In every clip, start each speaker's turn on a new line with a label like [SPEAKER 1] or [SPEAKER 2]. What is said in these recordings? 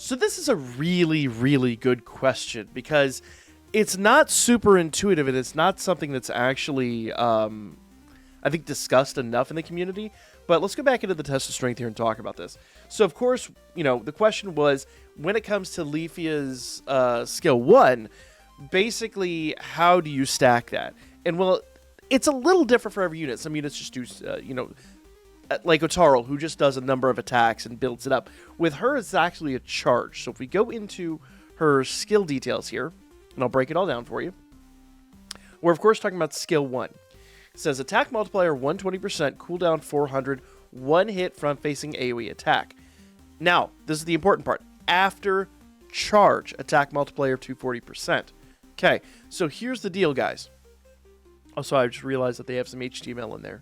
[SPEAKER 1] So this is a really, really good question because it's not super intuitive and it's not something that's actually, I think, discussed enough in the community. But let's go back into the test of strength here and talk about this. So, of course, the question was, when it comes to Lefiya's skill 1, basically, how do you stack that? And, well, it's a little different for every unit. Some units just do, like Otaro, who just does a number of attacks and builds it up. With her, it's actually a charge. So if we go into her skill details here, and I'll break it all down for you, we're, of course, talking about skill 1. It says attack multiplier 120%, cooldown 400, one hit front-facing AoE attack. Now, this is the important part. After charge, attack multiplier 240%. Okay, so here's the deal, guys. Also, I just realized that they have some HTML in there.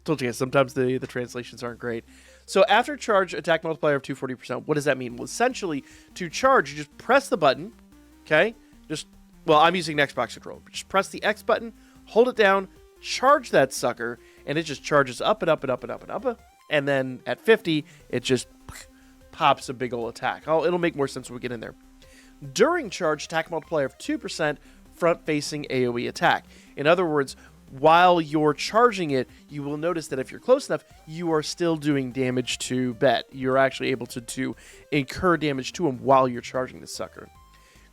[SPEAKER 1] Told you guys, sometimes the translations aren't great. So after charge, attack multiplier of 240%. What does that mean? Well, essentially, to charge, you just press the button, okay? Well, I'm using an Xbox controller. Just press the X button, hold it down, charge that sucker, and it just charges up and up and up and up and up. And then at 50, it just pops a big ol' attack. It'll make more sense when we get in there. During charge, attack multiplier of 2%, front-facing AoE attack. In other words, while you're charging it, you will notice that if you're close enough, you are still doing damage to Bet. You're actually able to incur damage to him while you're charging the sucker.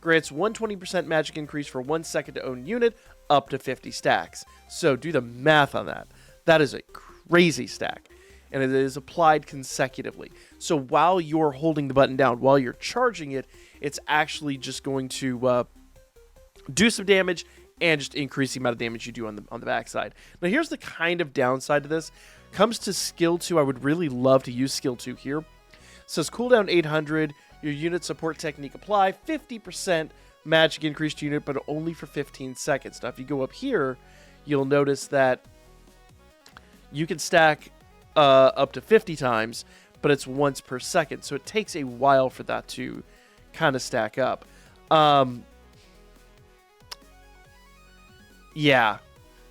[SPEAKER 1] Grants 120% magic increase for 1 second to own unit, up to 50 stacks. So do the math on that. That is a crazy stack. And it is applied consecutively. So while you're holding the button down, while you're charging it, it's actually just going to do some damage and just increase the amount of damage you do on the backside. Now here's the kind of downside to this. Comes to skill 2, I would really love to use skill 2 here. It says cooldown 800, your unit support technique apply, 50% magic increase to unit, but only for 15 seconds. Now if you go up here, you'll notice that you can stack up to 50 times, but it's once per second. So it takes a while for that to kind of stack up. Yeah.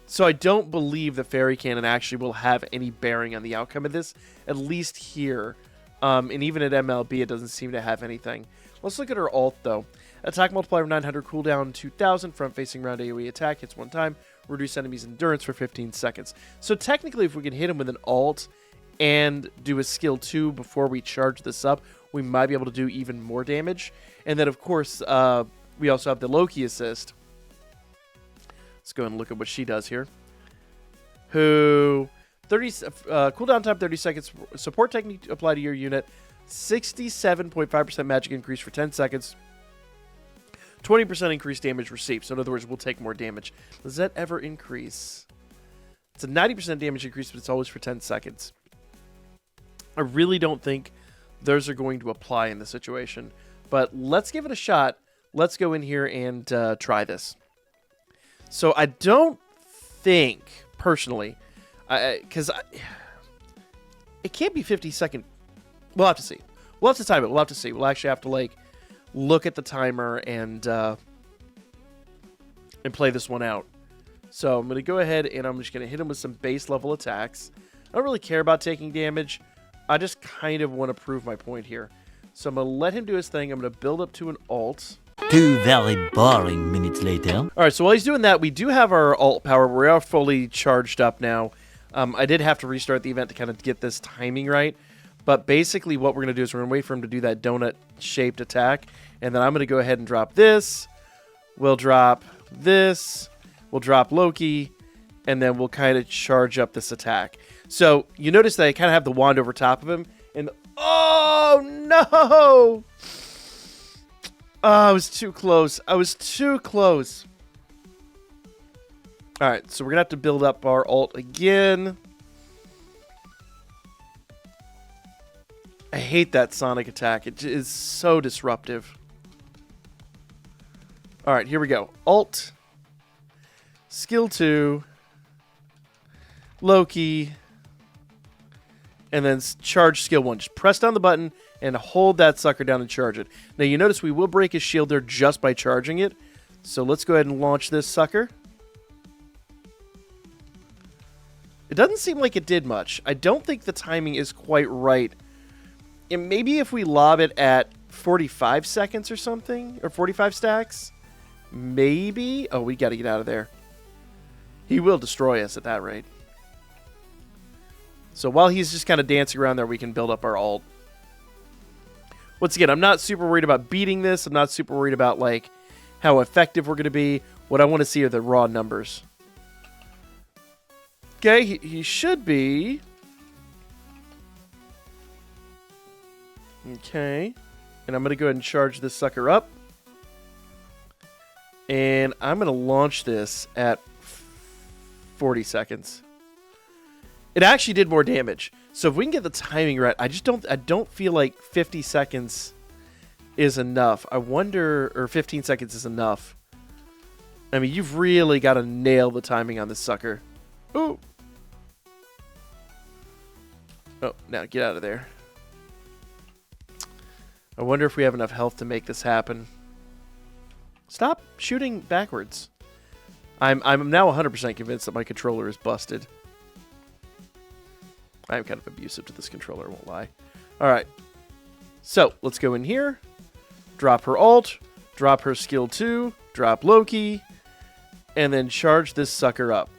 [SPEAKER 1] So I don't believe the Fairy Cannon actually will have any bearing on the outcome of this, at least here. And even at MLB, it doesn't seem to have anything. Let's look at her ult, though. Attack multiplier 900, cooldown 2000, front-facing round AoE attack, hits 1 time, reduce enemies' endurance for 15 seconds. So technically, if we can hit him with an ult and do a skill 2 before we charge this up, we might be able to do even more damage. And then, of course, we also have the Loki assist. Let's go and look at what she does here. Who... cooldown time 30 seconds, support technique applied to your unit, 67.5% magic increase for 10 seconds, 20% increased damage received. So in other words, we'll take more damage. Does that ever increase? It's a 90% damage increase, but it's always for 10 seconds. I really don't think those are going to apply in this situation, but let's give it a shot. Let's go in here and try this. So I don't think, personally, because it can't be 50-second. We'll have to see. We'll have to time it. We'll have to see. We'll actually have to look at the timer and play this one out. So I'm going to go ahead and I'm just going to hit him with some base level attacks. I don't really care about taking damage. I just kind of want to prove my point here. So I'm going to let him do his thing. I'm going to build up to an ult.
[SPEAKER 2] 2 very boring minutes later.
[SPEAKER 1] All right, so while he's doing that, we do have our ult power. We are fully charged up now. I did have to restart the event to kind of get this timing right. But basically what we're going to do is we're going to wait for him to do that donut-shaped attack. And then I'm going to go ahead and drop this. We'll drop this. We'll drop Loki. And then we'll kind of charge up this attack. So you notice that I kind of have the wand over top of him. And oh, no! Oh, I was too close. I was too close. Alright, so we're going to have to build up our ult again. I hate that sonic attack. It is so disruptive. Alright, here we go. Ult. Skill 2. Loki. And then charge skill 1. Just press down the button and hold that sucker down and charge it. Now you notice we will break his shield there just by charging it. So let's go ahead and launch this sucker. It doesn't seem like it did much. I don't think the timing is quite right. And maybe if we lob it at 45 seconds or something, or 45 stacks, maybe. Oh, we got to get out of there. He will destroy us at that rate. So while he's just kind of dancing around there, we can build up our ult. Once again, I'm not super worried about beating this. I'm not super worried about like how effective we're going to be. What I want to see are the raw numbers. Okay, he should be. Okay. And I'm going to go ahead and charge this sucker up. And I'm going to launch this at 40 seconds. It actually did more damage. So if we can get the timing right, I don't feel like 50 seconds is enough. I wonder, or 15 seconds is enough. I mean, you've really got to nail the timing on this sucker. Ooh. Oh, now get out of there. I wonder if we have enough health to make this happen. Stop shooting backwards. I'm now 100% convinced that my controller is busted. I'm kind of abusive to this controller, I won't lie. Alright. So, let's go in here. Drop her ult. Drop her skill 2. Drop Loki. And then charge this sucker up.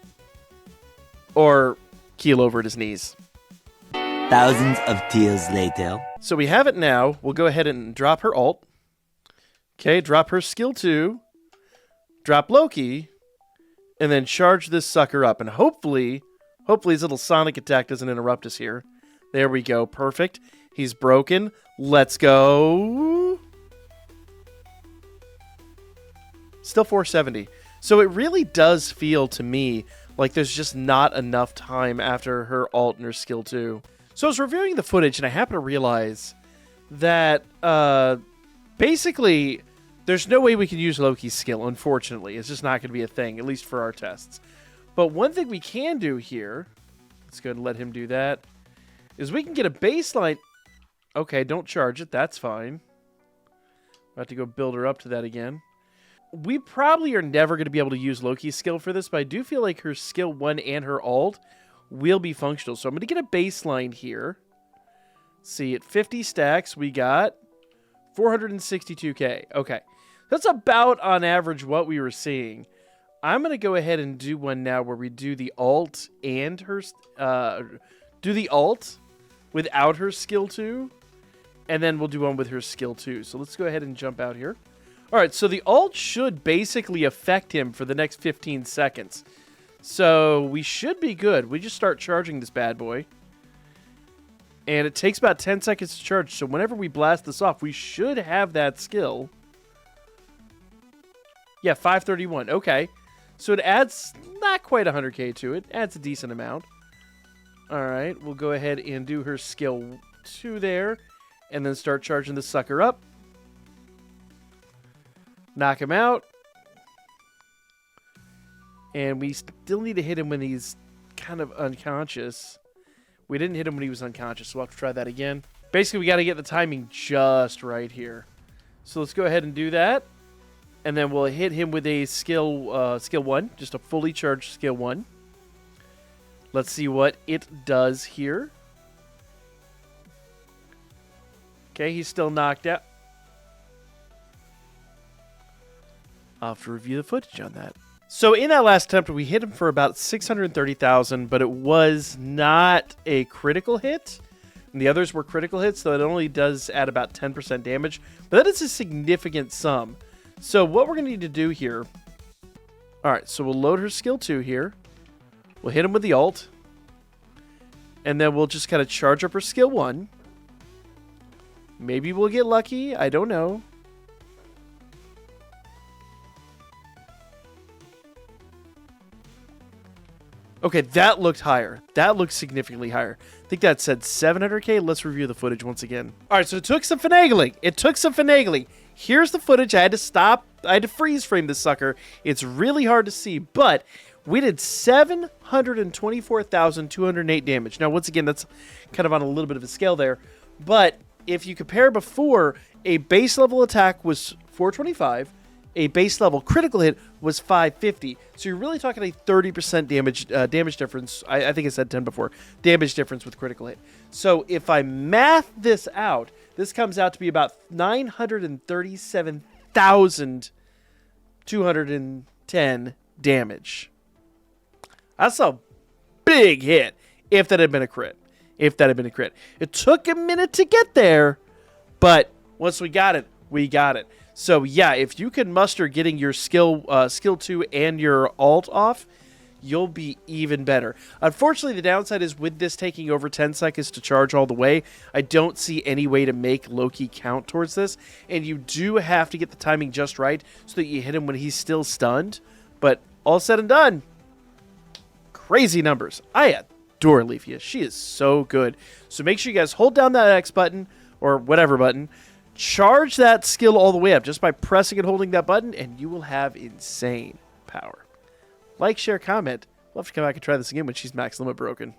[SPEAKER 1] Or keel over at his knees.
[SPEAKER 2] Thousands of tears later.
[SPEAKER 1] So we have it now. We'll go ahead and drop her ult. Okay, drop her skill 2. Drop Loki. And then charge this sucker up. And hopefully his little sonic attack doesn't interrupt us here. There we go. Perfect. He's broken. Let's go. Still 470. So it really does feel to me like there's just not enough time after her ult and her skill 2. So I was reviewing the footage and I happened to realize that basically there's no way we can use Loki's skill, unfortunately. It's just not going to be a thing, at least for our tests. But one thing we can do here, let's go ahead and let him do that, is we can get a baseline. Okay, don't charge it. That's fine. We'll have to go build her up to that again. We probably are never going to be able to use Loki's skill for this, but I do feel like her skill 1 and her ult will be functional. So I'm going to get a baseline here. See, at 50 stacks, we got 462k. Okay. That's about on average what we were seeing. I'm going to go ahead and do one now where we do the ult and her... do the ult without her skill 2. And then we'll do one with her skill 2. So let's go ahead and jump out here. Alright, so the ult should basically affect him for the next 15 seconds. So we should be good. We just start charging this bad boy. And it takes about 10 seconds to charge. So whenever we blast this off, we should have that skill. Yeah, 531. Okay. So it adds not quite 100k to it. Adds a decent amount. Alright, we'll go ahead and do her skill 2 there. And then start charging the sucker up. Knock him out. And we still need to hit him when he's kind of unconscious. We didn't hit him when he was unconscious, so we'll have to try that again. Basically, we got to get the timing just right here. So let's go ahead and do that. And then we'll hit him with a skill 1. Just a fully charged skill 1. Let's see what it does here. Okay, he's still knocked out. I'll have to review the footage on that. So in that last attempt, we hit him for about 630,000, but it was not a critical hit. And the others were critical hits, so it only does add about 10% damage. But that is a significant sum. So what we're going to need to do here... Alright, so we'll load her skill 2 here. We'll hit him with the ult. And then we'll just kind of charge up her skill 1. Maybe we'll get lucky. I don't know. Okay, that looked higher. That looked significantly higher. I think that said 700k. Let's review the footage once again. All right, so it took some finagling. Here's the footage. I had to stop. I had to freeze frame this sucker. It's really hard to see, but we did 724,208 damage. Now, once again, that's kind of on a little bit of a scale there, but if you compare before, a base level attack was 425, a base level critical hit was 550. So you're really talking a 30% damage difference. I think I said 10 before. Damage difference with critical hit. So if I math this out, this comes out to be about 937,210 damage. That's a big hit if that had been a crit. It took a minute to get there, but once we got it, we got it. So yeah, if you can muster getting your skill 2 and your alt off, you'll be even better. Unfortunately, the downside is with this taking over 10 seconds to charge all the way, I don't see any way to make Loki count towards this, and you do have to get the timing just right so that you hit him when he's still stunned. But all said and done, crazy numbers. I adore Lefiya. She is so good. So make sure you guys hold down that X button or whatever button. Charge that skill all the way up just by pressing and holding that button, and you will have insane power. Like, share, comment. Love to come back and try this again when she's max limit broken.